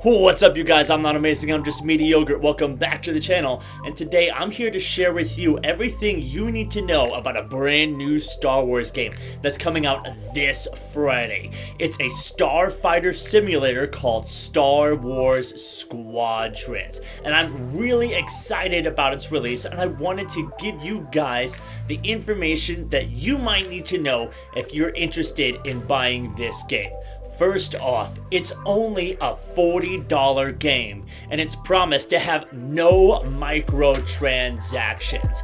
What's up, you guys? I'm not amazing, I'm just mediocre. Welcome back to the channel, and today I'm here to share with you everything you need to know about a brand new Star Wars game that's coming out this Friday. It's a Starfighter Simulator called Star Wars Squadrons, and I'm really excited about its release, and I wanted to give you guys the information that you might need to know if you're interested in buying this game. First off, it's only a $40 game, and it's promised to have no microtransactions.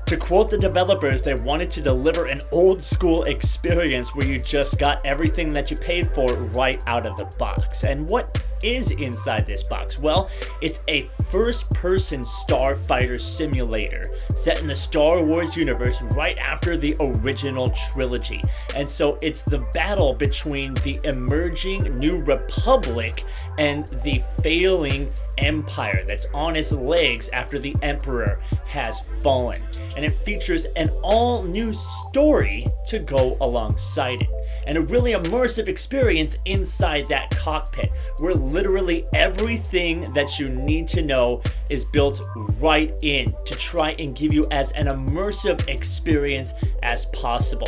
To quote the developers, they wanted to deliver an old school experience where you just got everything that you paid for right out of the box. And what is inside this box? Well, it's a first-person starfighter simulator set in the Star Wars universe right after the original trilogy. And so it's the battle between the emerging New Republic and the failing Empire that's on its legs after the Emperor has fallen. And it features an all-new story to go alongside it, and a really immersive experience inside that cockpit where literally everything that you need to know is built right in to try and give you as an immersive experience as possible.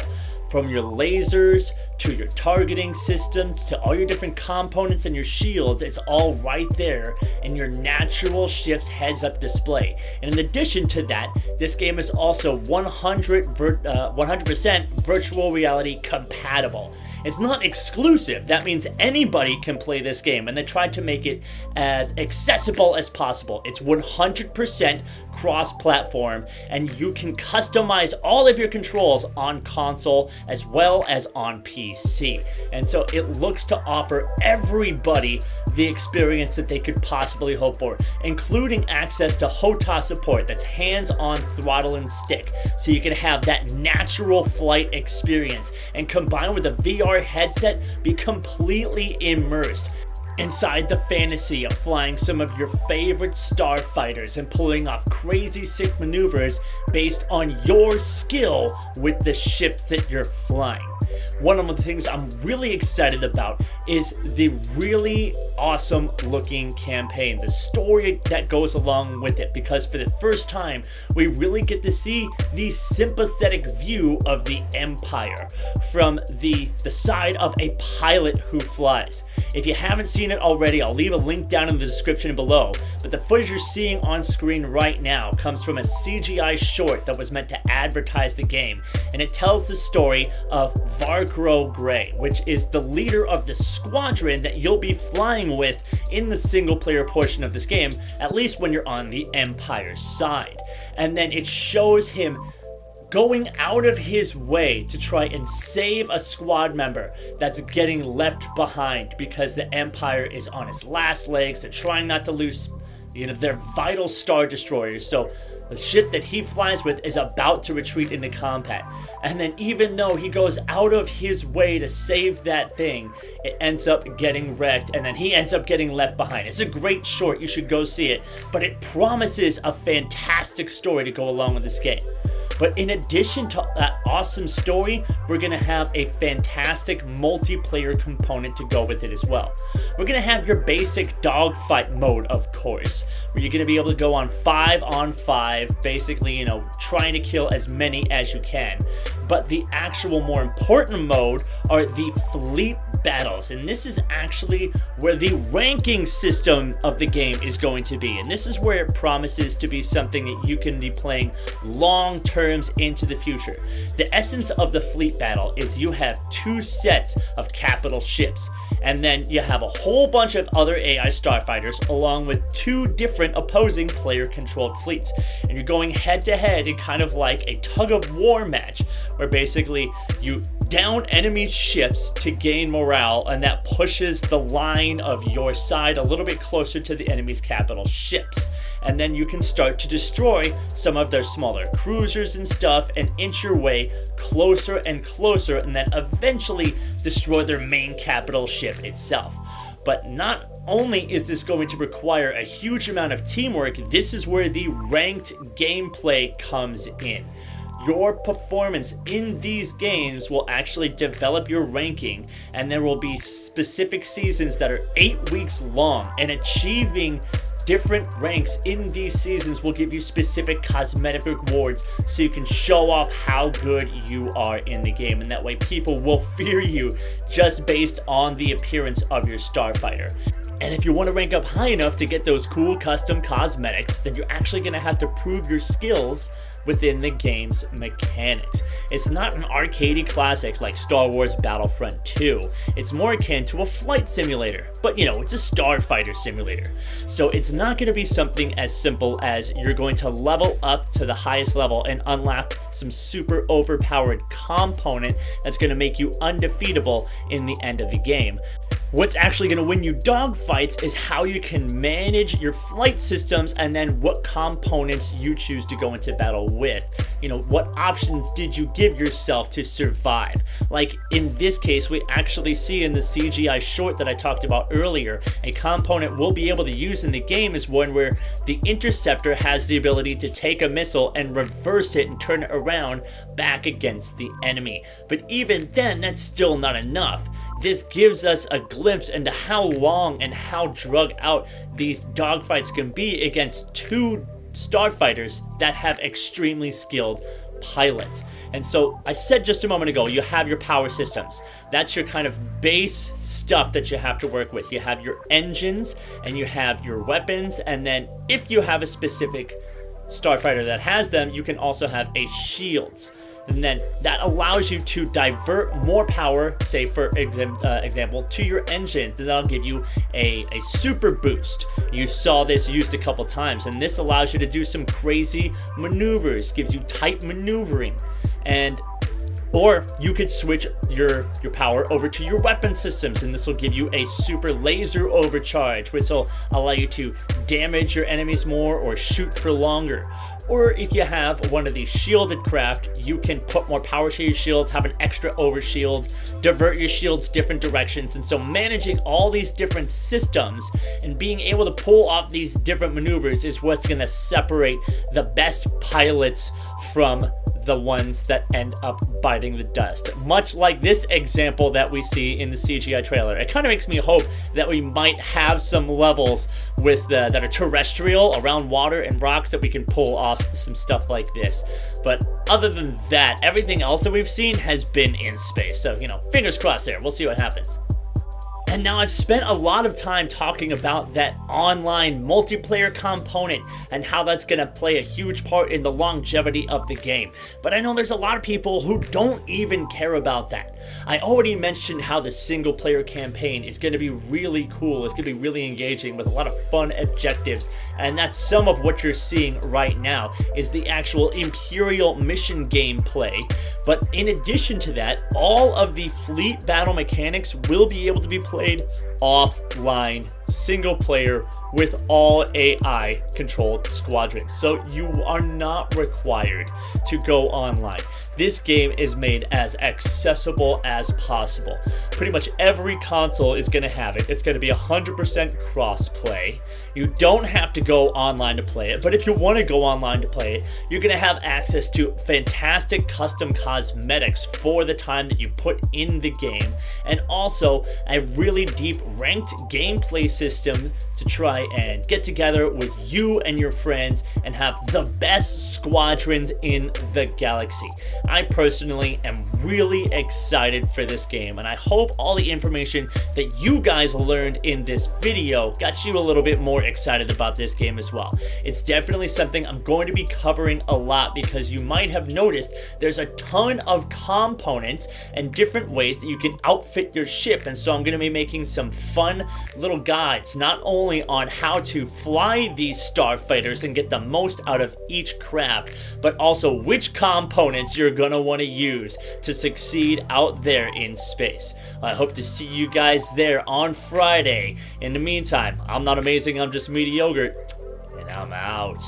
From your lasers to your targeting systems to all your different components and your shields, it's all right there in your natural ship's heads-up display. And in addition to that, this game is also 100% virtual reality compatible. It's not exclusive. That means anybody can play this game, and they tried to make it as accessible as possible. It's 100% cross-platform, and you can customize all of your controls on console as well as on PC. And so it looks to offer everybody the experience that they could possibly hope for, including access to HOTAS support, that's hands-on throttle and stick, so you can have that natural flight experience, and combined with a VR headset, be completely immersed inside the fantasy of flying some of your favorite starfighters and pulling off crazy sick maneuvers based on your skill with the ships that you're flying. One of the things I'm really excited about is the really awesome looking campaign, the story that goes along with it, because for the first time we really get to see the sympathetic view of the Empire from the side of a pilot who flies. If you haven't seen it already, I'll leave a link down in the description below, but the footage you're seeing on screen right now comes from a CGI short that was meant to advertise the game, and it tells the story of Vargro Grey, which is the leader of the squadron that you'll be flying with in the single player portion of this game, at least when you're on the Empire side. And then it shows him going out of his way to try and save a squad member that's getting left behind because the Empire is on its last legs. They're trying not to lose, their vital star destroyers. So the ship that he flies with is about to retreat into combat. And then even though he goes out of his way to save that thing, it ends up getting wrecked, and then he ends up getting left behind. It's a great short, you should go see it, but it promises a fantastic story to go along with this game. But in addition to that awesome story, we're going to have a fantastic multiplayer component to go with it as well. We're going to have your basic dogfight mode, of course, where you're going to be able to go on 5-on-5, basically, trying to kill as many as you can. But the actual more important mode are the fleet battles, and this is actually where the ranking system of the game is going to be, and this is where it promises to be something that you can be playing long terms into the future. The essence of the fleet battle is you have two sets of capital ships, and then you have a whole bunch of other AI starfighters along with two different opposing player controlled fleets, and you're going head to head in kind of like a tug of war match where basically you down enemy ships to gain morale, and that pushes the line of your side a little bit closer to the enemy's capital ships. And then you can start to destroy some of their smaller cruisers and stuff and inch your way closer and closer, and then eventually destroy their main capital ship itself. But not only is this going to require a huge amount of teamwork, this is where the ranked gameplay comes in. your performance in these games will actually develop your ranking, and there will be specific seasons that are 8 weeks long, and achieving different ranks in these seasons will give you specific cosmetic rewards so you can show off how good you are in the game, and that way people will fear you just based on the appearance of your starfighter. And if you want to rank up high enough to get those cool custom cosmetics, then you're actually going to have to prove your skills within the game's mechanics. It's not an arcadey classic like Star Wars Battlefront 2. It's more akin to a flight simulator, but you know, it's a Starfighter Simulator. So it's not going to be something as simple as you're going to level up to the highest level and unlock some super overpowered component that's going to make you undefeatable in the end of the game. What's actually going to win you dogfights is how you can manage your flight systems, and then what components you choose to go into battle with. You know, what options did you give yourself to survive? Like in this case, we actually see in the CGI short that I talked about earlier, a component we'll be able to use in the game is one where the interceptor has the ability to take a missile and reverse it and turn it around back against the enemy. But even then, that's still not enough. This gives us a glimpse into how long and how drug out these dogfights can be against two starfighters that have extremely skilled pilots. And so I said just a moment ago, you have your power systems. That's your kind of base stuff that you have to work with. You have your engines and you have your weapons, and then if you have a specific starfighter that has them, you can also have a shields. And then that allows you to divert more power, say for example, to your engines, and that'll give you a super boost. You saw this used a couple times, and this allows you to do some crazy maneuvers, gives you tight maneuvering. Or you could switch your power over to your weapon systems, and this will give you a super laser overcharge, which will allow you to damage your enemies more or shoot for longer. Or if you have one of these shielded craft, you can put more power to your shields, have an extra overshield, divert your shields different directions. And so managing all these different systems and being able to pull off these different maneuvers is what's going to separate the best pilots from the ones that end up biting the dust. Much like this example that we see in the CGI trailer. It kind of makes me hope that we might have some levels with that are terrestrial around water and rocks that we can pull off some stuff like this. But other than that, everything else that we've seen has been in space. So, you know, fingers crossed there. We'll see what happens. And now I've spent a lot of time talking about that online multiplayer component and how that's going to play a huge part in the longevity of the game. But I know there's a lot of people who don't even care about that. I already mentioned how the single player campaign is going to be really cool. It's going to be really engaging with a lot of fun objectives. And that's some of what you're seeing right now is the actual Imperial mission gameplay. But in addition to that, all of the fleet battle mechanics will be able to be played offline, single player, with all AI controlled squadrons. So you are not required to go online. This game is made as accessible as possible. Pretty much every console is going to have it. It's going to be 100% cross-play. You don't have to go online to play it, but if you want to go online to play it, you're going to have access to fantastic custom cosmetics for the time that you put in the game, and also a really deep ranked gameplay system to try and get together with you and your friends and have the best squadrons in the galaxy. I personally am really excited for this game, and I hope all the information that you guys learned in this video got you a little bit more excited about this game as well. It's definitely something I'm going to be covering a lot because you might have noticed there's a ton of components and different ways that you can outfit your ship, and so I'm going to be making some fun little guides, not only on how to fly these starfighters and get the most out of each craft, but also which components you're going to want to use to succeed out there in space. I hope to see you guys there on Friday. In the meantime, I'm not amazing, I'm just mediocre, and I'm out.